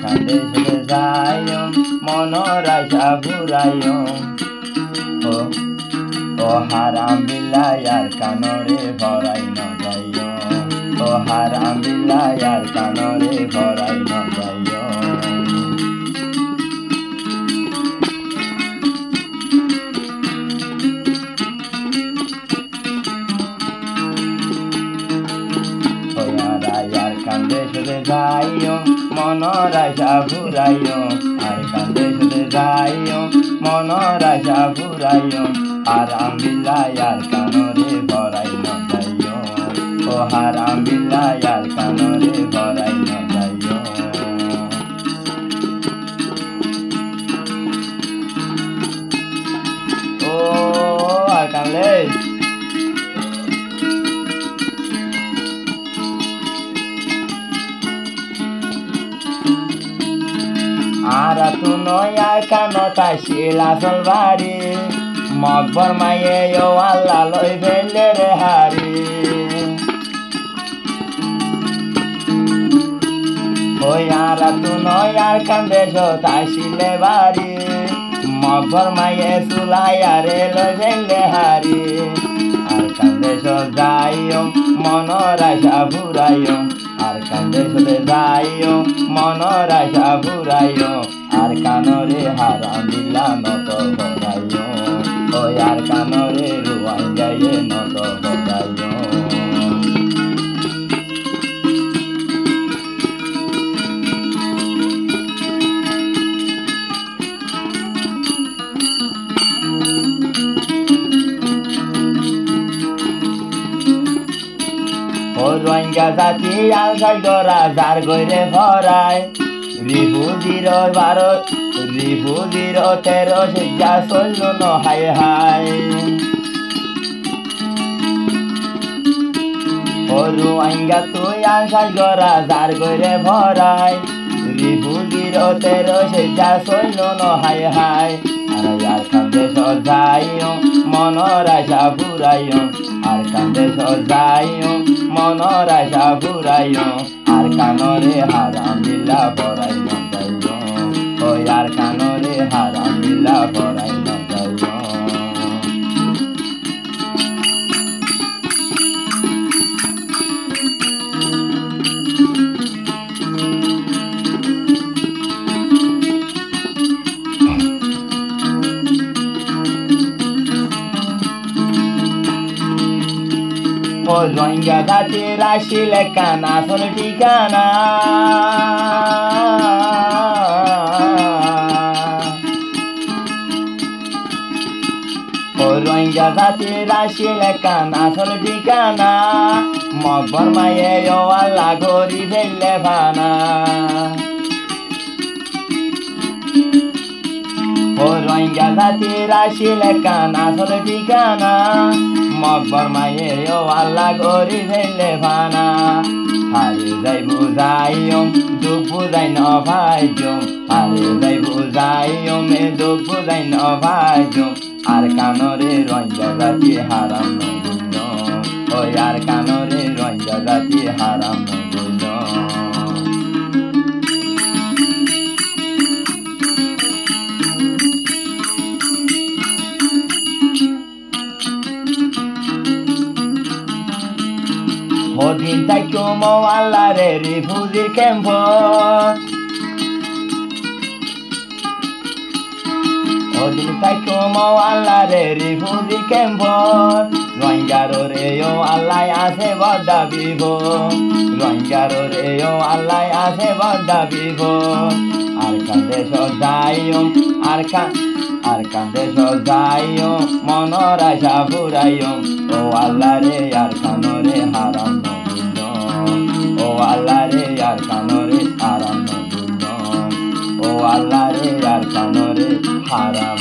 কান্দে চলে যাইও মনের আশা ফুরাইও ও হারাম বিল্লাই আর কানরে ভরাই ন যাইও ও হারাম বিল্লাই আর কানরে ভরাই ন যাইও কান্দে চলে যাইও মনের আশা ফুরাইও আর কান্দে চলে যাইও মনের আশা ফুরাইও হারাম বিল্লাই আর কানরে ভরাই ন যাইও ও হারাম বিল্লাই আর কানরে ভরাই ন যাইও ও আর কান্দে আর তু নয়ার কান তাই শিলা চলবারি মকবর মায়ে ও আল্লাহ লই ফেলে রে হারি ওই আর তু নয়ার কান্দে তাই শিলে বাড়ি মকবর মায়ে চুলাইয়া রে লই ফেলে হারি আর কান্দে যাইও মনের আশা ফুরাইও আর কান্দে চলে যাইও মনের আশা ফুরাইও আর কানরে হারাম বিল্লা নত ভরাইও ওই আর কানরে রুয়াই যাইয়ে নত ভরাইও ও রোহিঙ্গা জাতি আলসাই গড়া যার গইরে ভরায় রিফুজির 12 রিফুজির 13 শিক্ষা চলল ন হায় হায় ও রোহিঙ্গা তুই আলসাই গড়া যার গইরে ভরায় রিফুজির 13 শিক্ষা চলল ন হায় হায় আর কান্দে যাইও মনের আশা ফুরাইও আর কান্দে যাইও মনের আশা ফুরাইও আর কানরে হারাম বিল্লা ভরাই ন যাইও ওই আর কানরে হারাম বিল্লা ভরাই ন যাইও ও রোহিঙ্গা জাতির আসিলে কান আসল ঠিকানা ও রোহিঙ্গা জাতির আসিলে কান আসল ঠিকানা মকবর মায়ে ও আল্লাহ গরি ফেললে ভানা ও রোহিঙ্গা জাতির আসিলে কান আসল ঠিকানা মকবর মায়ে ও আল্লাহ গরি ফেললে ভানা হারে যাই বুঝাইও দুঃখ বুঝাই ন ভাইজো হারে যাই বুঝাইও মে দুঃখ বুঝাই ন ভাইজো আর কানরে রোহিঙ্গা জাতি হারাম নগুল ওই আর কানরে রোহিঙ্গা জাতি হারাম নগুল ওদিন তাই কুমো আল্লাহ রে রিফুজির ক্যাম্প ওদিন তাই কুমো আল্লাহ রে রিফুজির ক্যাম্প রোহিঙ্গার রে ও আল্লাহ আছে বড্ডা বিভ রোহিঙ্গার রে ও আল্লাহ আছে বড্ডা বিভ আর কান্দে যাইও আর কান্দে যাইও মনের আশা ফুরাইও ও আল্লাহ রে আর কানরে হারাম নগুল ও আল্লাহ রে আর কানরে হারাম নগুল ও আল্লাহ রে আর কানরে হারাম